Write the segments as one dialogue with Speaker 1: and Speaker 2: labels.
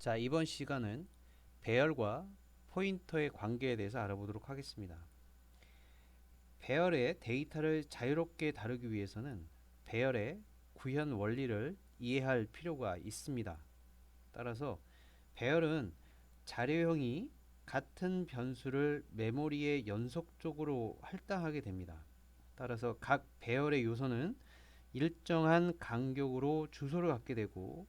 Speaker 1: 자, 이번 시간은 배열과 포인터의 관계에 대해서 알아보도록 하겠습니다. 배열의 데이터를 자유롭게 다루기 위해서는 배열의 구현 원리를 이해할 필요가 있습니다. 따라서 배열은 자료형이 같은 변수를 메모리에 연속적으로 할당하게 됩니다. 따라서 각 배열의 요소는 일정한 간격으로 주소를 갖게 되고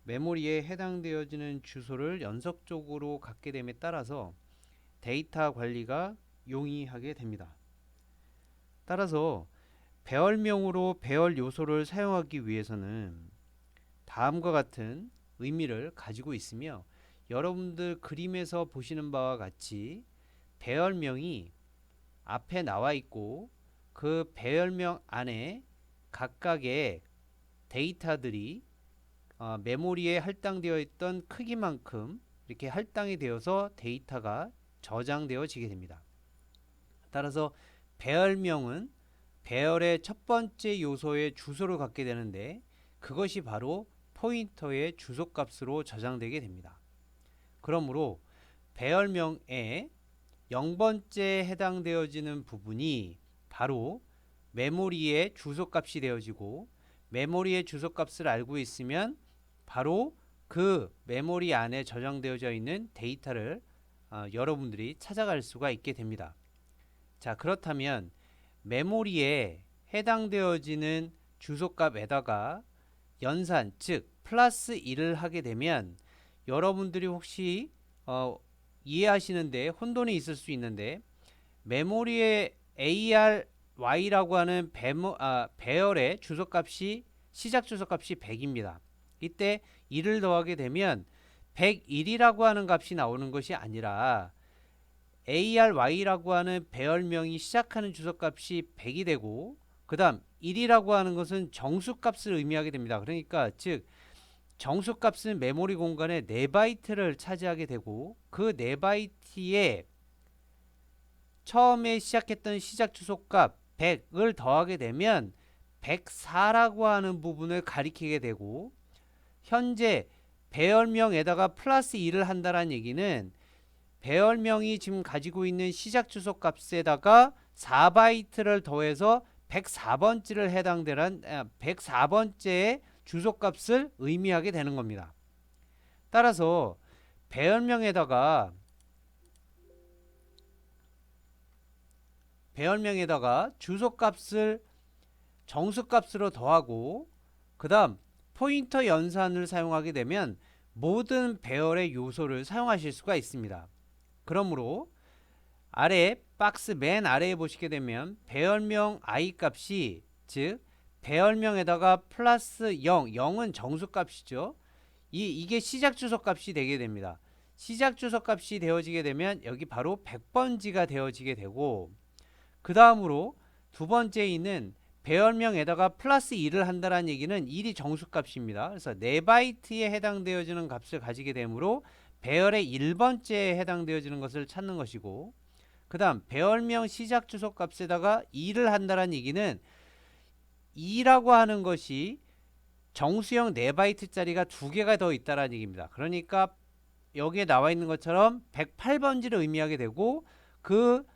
Speaker 1: 메모리에 해당되어지는 주소를 연속적으로 갖게 됨에 따라서 데이터 관리가 용이하게 됩니다. 따라서 배열명으로 배열 요소를 사용하기 위해서는 다음과 같은 의미를 가지고 있으며, 여러분들 그림에서 보시는 바와 같이 배열명이 앞에 나와 있고 그 배열명 안에 각각의 데이터들이 메모리에 할당되어 있던 크기만큼 이렇게 할당이 되어서 데이터가 저장되어지게 됩니다. 따라서 배열명은 배열의 첫 번째 요소의 주소를 갖게 되는데, 그것이 바로 포인터의 주소값으로 저장되게 됩니다. 그러므로 배열명에 0번째에 해당되어지는 부분이 바로 메모리의 주소값이 되어지고, 메모리의 주소값을 알고 있으면 바로 그 메모리 안에 저장되어져 있는 데이터를 여러분들이 찾아갈 수가 있게 됩니다. 자, 그렇다면 메모리에 해당되어지는 주소값에다가 연산, 즉 플러스 1을 하게 되면 여러분들이 혹시 이해하시는데 혼돈이 있을 수 있는데, 메모리에 ARY라고 하는 배열의 주소값이 시작 주소값이 100입니다. 이때 1을 더하게 되면 101이라고 하는 값이 나오는 것이 아니라 ARY라고 하는 배열명이 시작하는 주소값이 100이 되고, 그 다음 1이라고 하는 것은 정수값을 의미하게 됩니다. 그러니까 즉 정수값은 메모리 공간에 4바이트를 차지하게 되고, 그 4바이트에 처음에 시작했던 시작 주소값 100을 더하게 되면 104라고 하는 부분을 가리키게 되고, 현재 배열명에다가 플러스 1을 한다는 얘기는 배열명이 지금 가지고 있는 시작 주소 값에다가 4바이트를 더해서 104번째를 해당되는 104번째의 주소 값을 의미하게 되는 겁니다. 따라서 배열명에다가 주소 값을 정수 값으로 더하고 그 다음 포인터 연산을 사용하게 되면 모든 배열의 요소를 사용하실 수가 있습니다. 그러므로 아래 박스 맨 아래에 보시게 되면 배열명 i 값이, 즉 배열명에다가 플러스 0, 0은 정수값이죠. 이게 시작 주소 값이 되게 됩니다. 시작 주소 값이 되어지게 되면 여기 바로 100번지가 되어지게 되고, 그 다음으로 두 번째에 있는 배열명에다가 플러스 1을 한다는 얘기는 1이 정수값입니다. 그래서 4바이트에 해당되어지는 값을 가지게 되므로 배열의 1번째에 해당되어지는 것을 찾는 것이고, 그 다음 배열명 시작 주소 값에다가 2를 한다는 얘기는 2라고 하는 것이 정수형 4바이트짜리가 2개가 더 있다는 얘기입니다. 그러니까 여기에 나와 있는 것처럼 108번지를 의미하게 되고, 그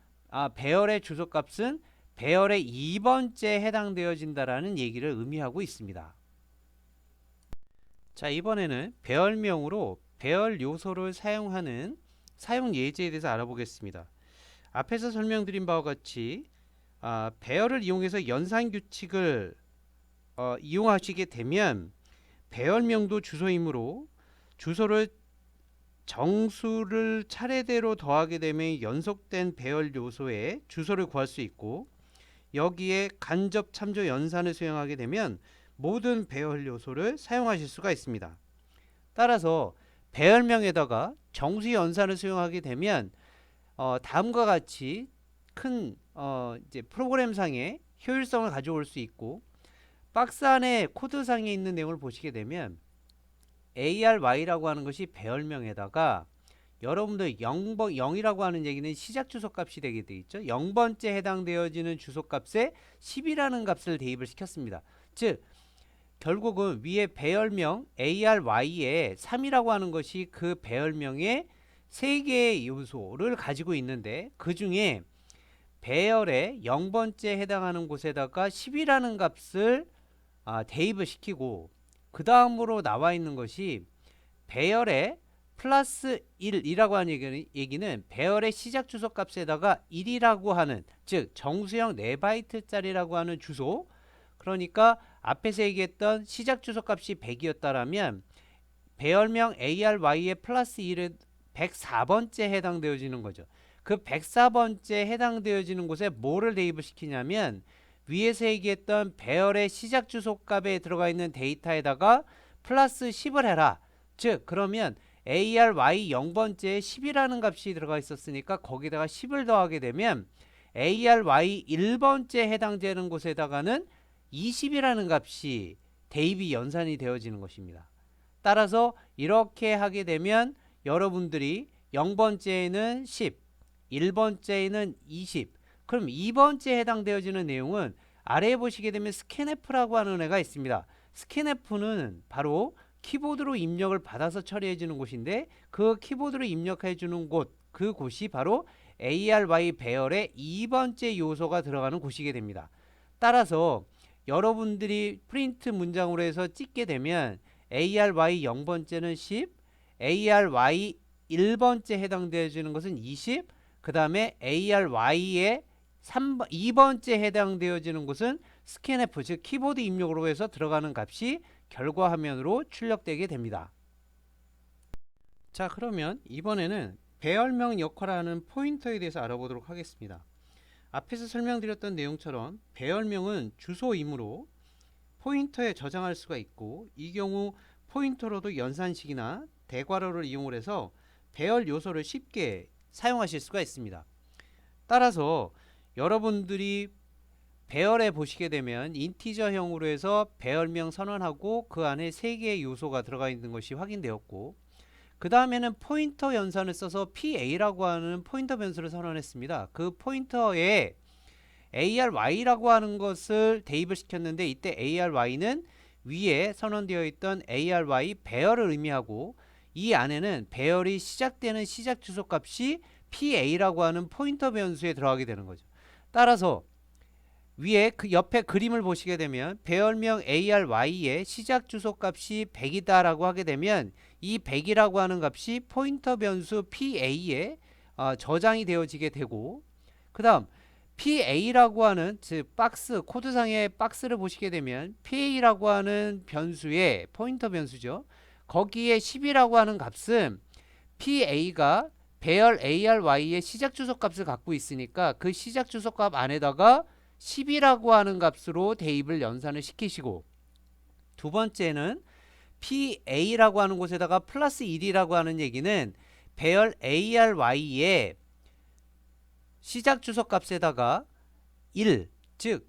Speaker 1: 배열의 주소 값은 배열의 2번째에 해당되어진다라는 얘기를 의미하고 있습니다. 자, 이번에는 배열명으로 배열 요소를 사용하는 사용 예제에 대해서 알아보겠습니다. 앞에서 설명드린 바와 같이 배열을 이용해서 연산 규칙을 이용하시게 되면 배열명도 주소이므로 주소를 정수를 차례대로 더하게 되면 연속된 배열 요소의 주소를 구할 수 있고, 여기에 간접 참조 연산을 수행하게 되면 모든 배열 요소를 사용하실 수가 있습니다. 따라서 배열명에다가 정수 연산을 수행하게 되면 다음과 같이 큰 이제 프로그램상의 효율성을 가져올 수 있고, 박스 안에 코드상에 있는 내용을 보시게 되면 ARY라고 하는 것이 배열명에다가 여러분들 0이라고 하는 얘기는 시작 주소 값이 되게 되어 있죠. 0번째 해당되어지는 주소 값에 10이라는 값을 대입을 시켰습니다. 즉 결국은 위에 배열명 ARY에 3이라고 하는 것이 그 배열명의 3개의 요소를 가지고 있는데, 그 중에 배열의 0번째에 해당하는 곳에다가 10이라는 값을 대입을 시키고, 그 다음으로 나와 있는 것이 배열의 플러스 1이라고 하는 얘기는 배열의 시작 주소 값에다가 1이라고 하는, 즉 정수형 4바이트짜리라고 하는 주소, 그러니까 앞에서 얘기했던 시작 주소 값이 100이었다라면 배열명 ARY의 플러스 1은 104번째에 해당되어지는 거죠. 그 104번째에 해당되어지는 곳에 뭐를 대입을 시키냐면 위에서 얘기했던 배열의 시작 주소 값에 들어가 있는 데이터에다가 플러스 10을 해라. 즉 그러면 ARY 0번째에 10이라는 값이 들어가 있었으니까 거기다가 10을 더하게 되면 ARY 1번째에 해당되는 곳에다가는 20이라는 값이 대입이 연산이 되어지는 것입니다. 따라서 이렇게 하게 되면 여러분들이 0번째에는 10, 1번째에는 20, 그럼 2번째에 해당되어지는 내용은 아래에 보시게 되면 스캔F라고 하는 애가 있습니다. 스캔F는 바로 키보드로 입력을 받아서 처리해 주는 곳인데, 그 키보드로 입력해 주는 곳, 그 곳이 바로 ARY 배열의 2번째 요소가 들어가는 곳이게 됩니다. 따라서 여러분들이 프린트 문장으로 해서 찍게 되면 ARY 0번째는 10, ARY 1번째 해당되어지는 것은 20, 그 다음에 ARY의 2번째 해당되어지는 것은 스캔F, 즉 키보드 입력으로 해서 들어가는 값이 결과 화면으로 출력되게 됩니다. 자, 그러면 이번에는 배열명 역할하는 포인터에 대해서 알아보도록 하겠습니다. 앞에서 설명드렸던 내용처럼 배열명은 주소이므로 포인터에 저장할 수가 있고, 이 경우 포인터로도 연산식이나 대괄호를 이용을 해서 배열 요소를 쉽게 사용하실 수가 있습니다. 따라서 여러분들이 배열에 보시게 되면 인티저형으로 해서 배열명 선언하고 그 안에 3개의 요소가 들어가 있는 것이 확인되었고, 그 다음에는 포인터 연산을 써서 PA라고 하는 포인터 변수를 선언했습니다. 그 포인터에 ARY라고 하는 것을 대입을 시켰는데, 이때 ARY는 위에 선언되어 있던 ARY 배열을 의미하고, 이 안에는 배열이 시작되는 시작 주소 값이 PA라고 하는 포인터 변수에 들어가게 되는 거죠. 따라서 위에 그 옆에 그림을 보시게 되면 배열명 ARY의 시작 주소 값이 100이다 라고 하게 되면 이 100이라고 하는 값이 포인터 변수 PA에 저장이 되어지게 되고, 그 다음 PA라고 하는, 즉 박스, 코드상의 박스를 보시게 되면 PA라고 하는 변수의 포인터 변수죠. 거기에 10이라고 하는 값은 PA가 배열 ARY의 시작 주소 값을 갖고 있으니까 그 시작 주소 값 안에다가 10이라고 하는 값으로 대입을 연산을 시키시고, 두 번째는 PA라고 하는 곳에다가 플러스 1이라고 하는 얘기는 배열 ARY의 시작 주소 값에다가 1, 즉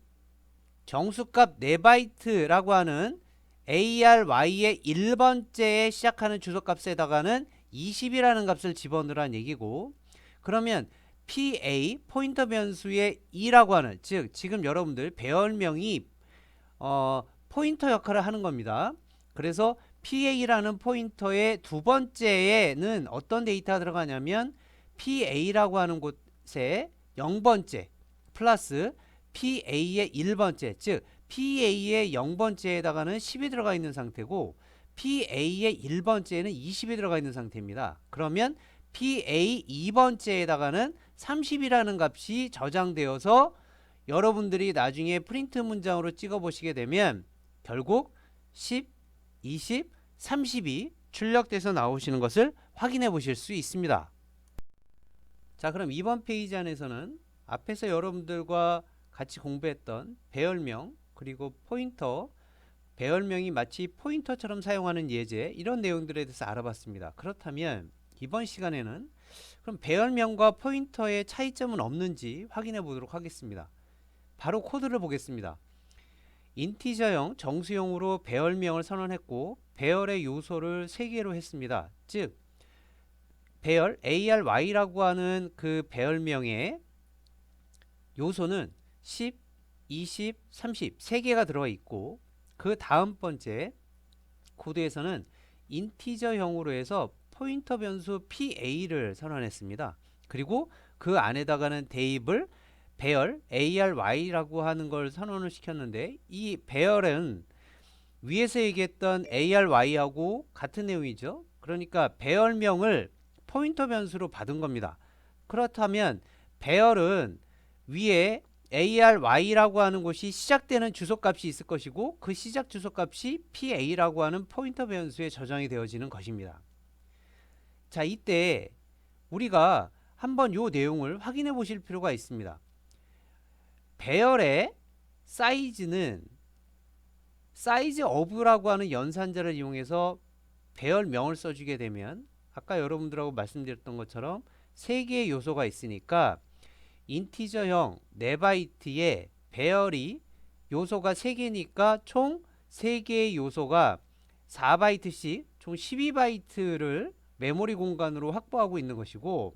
Speaker 1: 정수값 4바이트라고 하는 ARY의 1번째에 시작하는 주소 값에다가는 20이라는 값을 집어넣으라는 얘기고, 그러면 PA 포인터 변수의 2라고 하는, 즉 지금 여러분들 배열명이 포인터 역할을 하는 겁니다. 그래서 PA라는 포인터의 두 번째에는 어떤 데이터가 들어가냐면 PA라고 하는 곳에 0번째 플러스 PA의 1번째, 즉 PA의 0번째에다가는 10이 들어가 있는 상태고 PA의 1번째에는 20이 들어가 있는 상태입니다. 그러면 PA 2번째에다가는 30이라는 값이 저장되어서 여러분들이 나중에 프린트 문장으로 찍어 보시게 되면 결국 10, 20, 30이 출력돼서 나오시는 것을 확인해 보실 수 있습니다. 자, 그럼 이번 페이지 안에서는 앞에서 여러분들과 같이 공부했던 배열명 그리고 포인터, 배열명이 마치 포인터처럼 사용하는 예제, 이런 내용들에 대해서 알아봤습니다. 그렇다면 이번 시간에는 그럼 배열명과 포인터의 차이점은 없는지 확인해 보도록 하겠습니다. 바로 코드를 보겠습니다. 인티저형, 정수형으로 배열명을 선언했고 배열의 요소를 3개로 했습니다. 즉 배열 ARY라고 하는 그 배열명의 요소는 10, 20, 30 3개가 들어가 있고, 그 다음 번째 코드에서는 인티저형으로 해서 포인터 변수 PA를 선언했습니다. 그리고 그 안에다가는 대입을 배열 ARY라고 하는 걸 선언을 시켰는데, 이 배열은 위에서 얘기했던 ARY하고 같은 내용이죠. 그러니까 배열명을 포인터 변수로 받은 겁니다. 그렇다면 배열은 위에 ARY라고 하는 곳이 시작되는 주소값이 있을 것이고, 그 시작 주소값이 PA라고 하는 포인터 변수에 저장이 되어지는 것입니다. 자, 이때 우리가 한번 이 내용을 확인해 보실 필요가 있습니다. 배열의 사이즈는 사이즈 오브라고 하는 연산자를 이용해서 배열명을 써주게 되면, 아까 여러분들하고 말씀드렸던 것처럼 3개의 요소가 있으니까 인티저형 4바이트에 배열이 요소가 3개니까 총 3개의 요소가 4바이트씩 총 12바이트를 메모리 공간으로 확보하고 있는 것이고,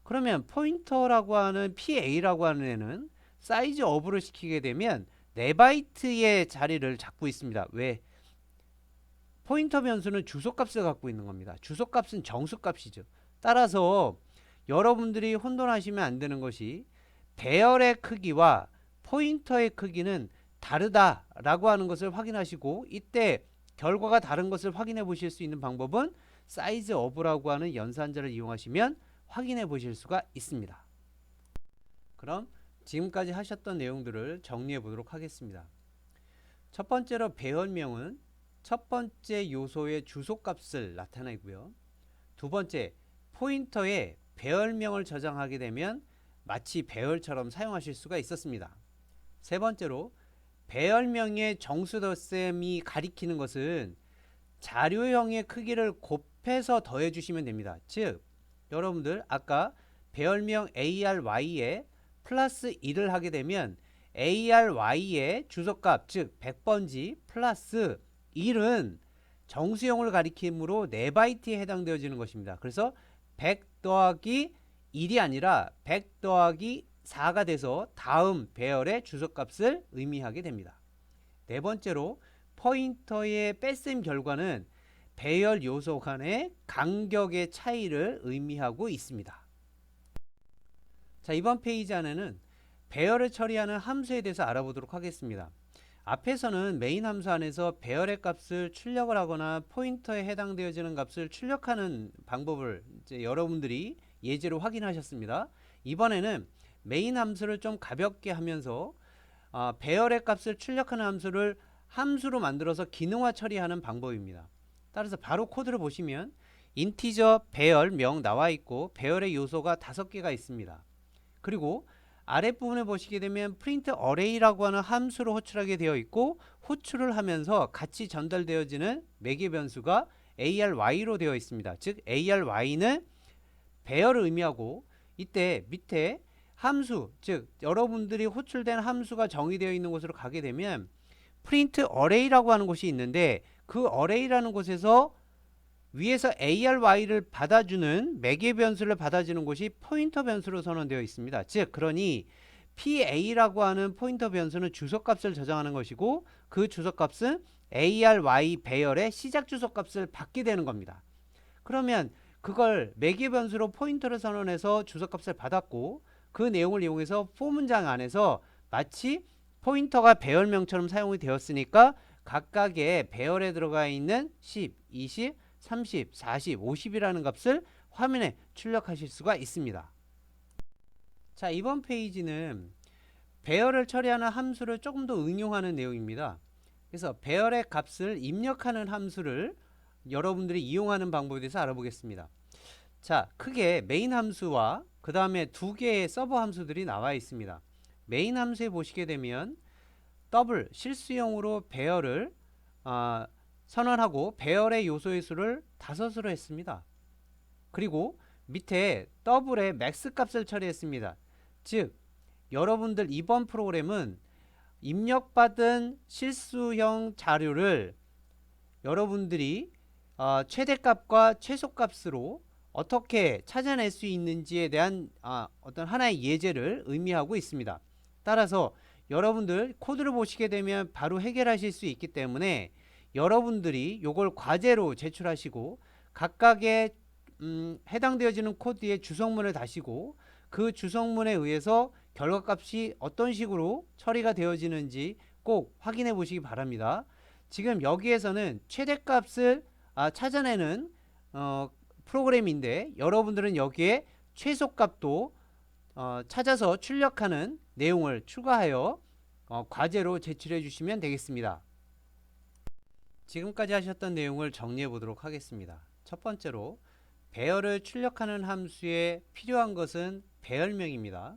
Speaker 1: 그러면 포인터라고 하는 PA라고 하는 애는 사이즈 오브를 시키게 되면 4바이트의 자리를 잡고 있습니다. 왜? 포인터 변수는 주소값을 갖고 있는 겁니다. 주소값은 정수값이죠. 따라서 여러분들이 혼돈하시면 안 되는 것이, 배열의 크기와 포인터의 크기는 다르다라고 하는 것을 확인하시고, 이때 결과가 다른 것을 확인해 보실 수 있는 방법은 사이즈 오브라고 하는 연산자를 이용하시면 확인해 보실 수가 있습니다. 그럼 지금까지 하셨던 내용들을 정리해 보도록 하겠습니다. 첫 번째로 배열명은 첫 번째 요소의 주소값을 나타내고요. 두 번째, 포인터에 배열명을 저장하게 되면 마치 배열처럼 사용하실 수가 있었습니다. 세 번째로, 배열명의 정수 덧셈이 가리키는 것은 자료형의 크기를 곱해서 더해 주시면 됩니다. 즉, 여러분들 아까 배열명 ARY에 플러스 1을 하게 되면 ARY의 주소값, 즉 100번지 플러스 1은 정수형을 가리키므로 4바이트에 해당되어지는 것입니다. 그래서 100 더하기 1이 아니라 100 더하기 4가 돼서 다음 배열의 주소값을 의미하게 됩니다. 네 번째로, 포인터의 뺄셈 결과는 배열 요소 간의 간격의 차이를 의미하고 있습니다. 자, 이번 페이지 안에는 배열을 처리하는 함수에 대해서 알아보도록 하겠습니다. 앞에서는 메인 함수 안에서 배열의 값을 출력을 하거나 포인터에 해당되어지는 값을 출력하는 방법을 이제 여러분들이 예제로 확인하셨습니다. 이번에는 메인 함수를 좀 가볍게 하면서 배열의 값을 출력하는 함수를 함수로 만들어서 기능화 처리하는 방법입니다. 따라서 바로 코드를 보시면 인티저 배열명 나와 있고 배열의 요소가 5개가 있습니다. 그리고 아랫부분에 보시게 되면 프린트 어레이라고 하는 함수로 호출하게 되어 있고, 호출을 하면서 같이 전달되어지는 매개 변수가 ARY로 되어 있습니다. 즉 ARY는 배열을 의미하고, 이때 밑에 함수, 즉 여러분들이 호출된 함수가 정의되어 있는 곳으로 가게 되면 프린트 어레이라고 하는 곳이 있는데, 그 어레이라는 곳에서 위에서 ARY를 받아주는 매개 변수를 받아주는 곳이 포인터 변수로 선언되어 있습니다. 즉, 그러니 PA라고 하는 포인터 변수는 주소값을 저장하는 것이고, 그 주소값은 ARY 배열의 시작 주소값을 받게 되는 겁니다. 그러면 그걸 매개 변수로 포인터를 선언해서 주소값을 받았고, 그 내용을 이용해서 for 문장 안에서 마치 포인터가 배열명처럼 사용이 되었으니까 각각의 배열에 들어가 있는 10, 20, 30, 40, 50이라는 값을 화면에 출력하실 수가 있습니다. 자, 이번 페이지는 배열을 처리하는 함수를 조금 더 응용하는 내용입니다. 그래서 배열의 값을 입력하는 함수를 여러분들이 이용하는 방법에 대해서 알아보겠습니다. 자, 크게 메인 함수와 그 다음에 2개의 서버 함수들이 나와 있습니다. 메인 함수에 보시게 되면 더블 실수용으로 배열을 선언하고 배열의 요소의 수를 5으로 했습니다. 그리고 밑에 더블의 맥스 값을 처리했습니다. 즉, 여러분들 이번 프로그램은 입력받은 실수형 자료를 여러분들이 최대값과 최소값으로 어떻게 찾아낼 수 있는지에 대한 어떤 하나의 예제를 의미하고 있습니다. 따라서 여러분들 코드를 보시게 되면 바로 해결하실 수 있기 때문에 여러분들이 요걸 과제로 제출하시고 각각의 해당되어지는 코드의 주성문을 다시고 그 주성문에 의해서 결과값이 어떤 식으로 처리가 되어지는지 꼭 확인해 보시기 바랍니다. 지금 여기에서는 최대값을 찾아내는 프로그램인데 여러분들은 여기에 최소값도 찾아서 출력하는 내용을 추가하여 과제로 제출해 주시면 되겠습니다. 지금까지 하셨던 내용을 정리해 보도록 하겠습니다. 첫 번째로 배열을 출력하는 함수에 필요한 것은 배열명입니다.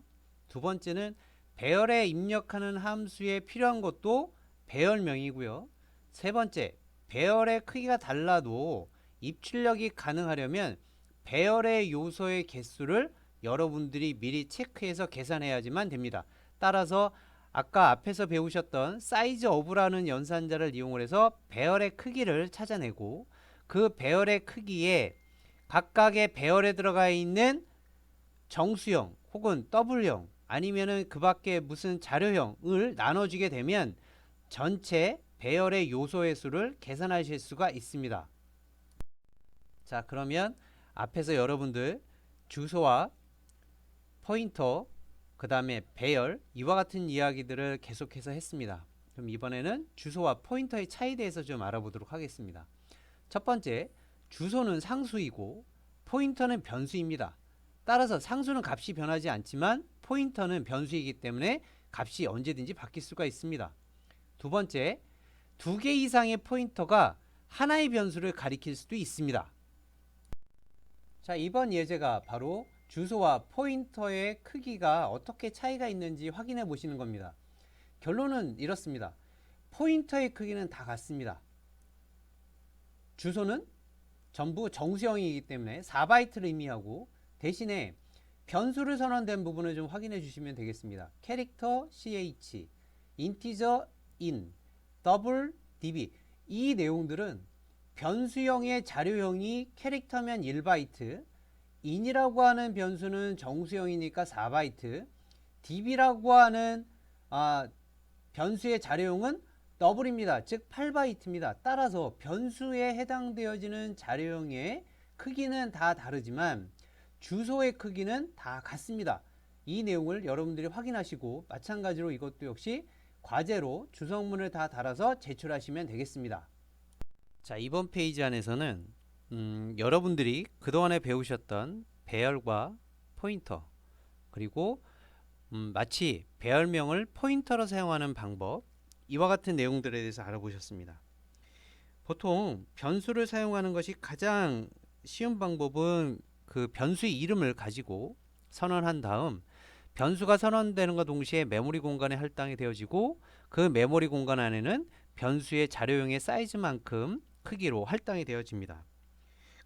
Speaker 1: 두 번째는 배열에 입력하는 함수에 필요한 것도 배열명이고요. 세 번째, 배열의 크기가 달라도 입출력이 가능하려면 배열의 요소의 개수를 여러분들이 미리 체크해서 계산해야지만 됩니다. 따라서 아까 앞에서 배우셨던 사이즈 오브라는 연산자를 이용을 해서 배열의 크기를 찾아내고 그 배열의 크기에 각각의 배열에 들어가 있는 정수형 혹은 더블형 아니면은 그 밖에 무슨 자료형을 나눠주게 되면 전체 배열의 요소의 수를 계산하실 수가 있습니다. 자, 그러면 앞에서 여러분들 주소와 포인터 그 다음에 배열 이와 같은 이야기들을 계속해서 했습니다. 그럼 이번에는 주소와 포인터의 차이에 대해서 좀 알아보도록 하겠습니다. 첫 번째, 주소는 상수이고 포인터는 변수입니다. 따라서 상수는 값이 변하지 않지만 포인터는 변수이기 때문에 값이 언제든지 바뀔 수가 있습니다. 두 번째, 두 개 이상의 포인터가 하나의 변수를 가리킬 수도 있습니다. 자, 이번 예제가 바로 주소와 포인터의 크기가 어떻게 차이가 있는지 확인해 보시는 겁니다. 결론은 이렇습니다. 포인터의 크기는 다 같습니다. 주소는 전부 정수형이기 때문에 4바이트를 의미하고 대신에 변수를 선언된 부분을 좀 확인해 주시면 되겠습니다. 캐릭터 ch, 인티저 in, 더블 db 이 내용들은 변수형의 자료형이 캐릭터면 1바이트, in이라고 하는 변수는 정수형이니까 4바이트, db라고 하는 변수의 자료형은 더블입니다. 즉 8바이트입니다. 따라서 변수에 해당되어지는 자료형의 크기는 다 다르지만 주소의 크기는 다 같습니다. 이 내용을 여러분들이 확인하시고 마찬가지로 이것도 역시 과제로 주성문을 다 달아서 제출하시면 되겠습니다. 자, 이번 페이지 안에서는 여러분들이 그동안에 배우셨던 배열과 포인터 그리고 마치 배열명을 포인터로 사용하는 방법 이와 같은 내용들에 대해서 알아보셨습니다. 보통 변수를 사용하는 것이 가장 쉬운 방법은 그 변수의 이름을 가지고 선언한 다음 변수가 선언되는 것 동시에 메모리 공간에 할당이 되어지고 그 메모리 공간 안에는 변수의 자료용의 사이즈만큼 크기로 할당이 되어집니다.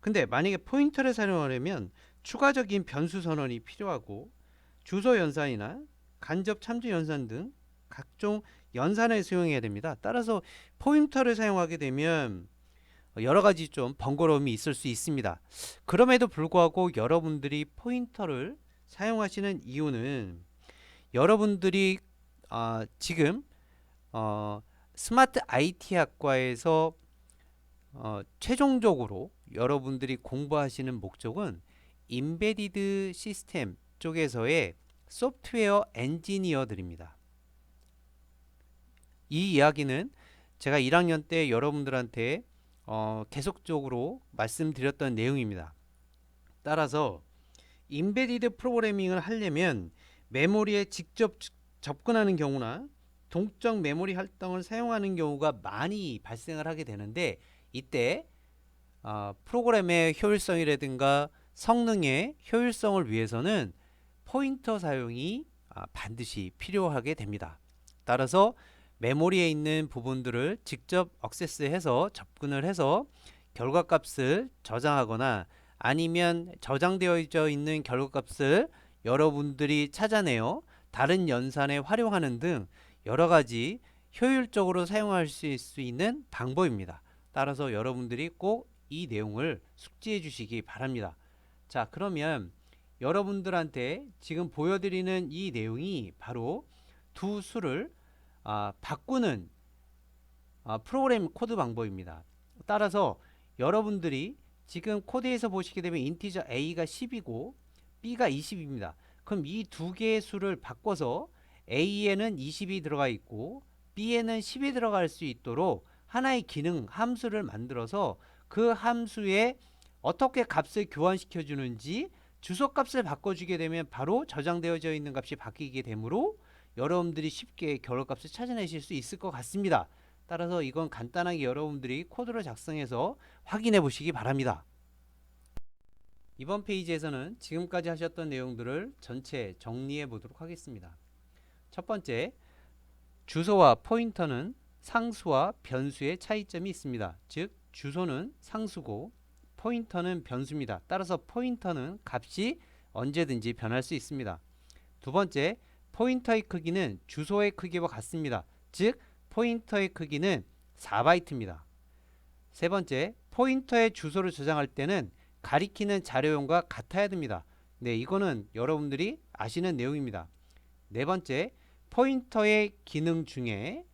Speaker 1: 근데 만약에 포인터를 사용하려면 추가적인 변수 선언이 필요하고 주소 연산이나 간접 참조 연산 등 각종 연산을 수용해야 됩니다. 따라서 포인터를 사용하게 되면 여러 가지 좀 번거로움이 있을 수 있습니다. 그럼에도 불구하고 여러분들이 포인터를 사용하시는 이유는 여러분들이 지금 스마트 IT 학과에서 최종적으로 여러분들이 공부하시는 목적은 임베디드 시스템 쪽에서의 소프트웨어 엔지니어들입니다. 이 이야기는 제가 1학년 때 여러분들한테 계속적으로 말씀드렸던 내용입니다. 따라서 임베디드 프로그래밍을 하려면 메모리에 직접 접근하는 경우나 동적 메모리 할당을 사용하는 경우가 많이 발생을 하게 되는데 이때 프로그램의 효율성이라든가 성능의 효율성을 위해서는 포인터 사용이 반드시 필요하게 됩니다. 따라서 메모리에 있는 부분들을 직접 액세스해서 접근을 해서 결과값을 저장하거나 아니면 저장되어 있는 결과값을 여러분들이 찾아내어 다른 연산에 활용하는 등 여러가지 효율적으로 사용할 수 있는 방법입니다. 따라서 여러분들이 꼭 이 내용을 숙지해 주시기 바랍니다. 자, 그러면 여러분들한테 지금 보여드리는 이 내용이 바로 두 수를 바꾸는 프로그램 코드 방법입니다. 따라서 여러분들이 지금 코드에서 보시게 되면 인티저 a가 10이고 b가 20입니다. 그럼 이 두 개의 수를 바꿔서 a에는 20이 들어가 있고 b에는 10이 들어갈 수 있도록 하나의 기능 함수를 만들어서 그 함수에 어떻게 값을 교환시켜 주는지 주소값을 바꿔주게 되면 바로 저장되어져 있는 값이 바뀌게 되므로 여러분들이 쉽게 결과값을 찾아내실 수 있을 것 같습니다. 따라서 이건 간단하게 여러분들이 코드를 작성해서 확인해 보시기 바랍니다. 이번 페이지에서는 지금까지 하셨던 내용들을 전체 정리해 보도록 하겠습니다. 첫 번째, 주소와 포인터는 상수와 변수의 차이점이 있습니다. 즉 주소는 상수고 포인터는 변수입니다. 따라서 포인터는 값이 언제든지 변할 수 있습니다. 두 번째, 포인터의 크기는 주소의 크기와 같습니다. 즉 포인터의 크기는 4바이트입니다. 세 번째, 포인터의 주소를 저장할 때는 가리키는 자료용과 같아야 됩니다. 네, 이거는 여러분들이 아시는 내용입니다. 네 번째, 포인터의 기능 중에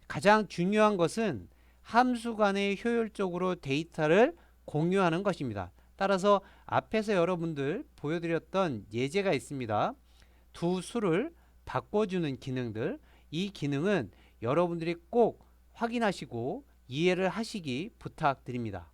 Speaker 1: 가장 중요한 것은 함수 간에 효율적으로 데이터를 공유하는 것입니다. 따라서 앞에서 여러분들 보여드렸던 예제가 있습니다. 두 수를 바꿔주는 기능들, 이 기능은 여러분들이 꼭 확인하시고 이해를 하시기 부탁드립니다.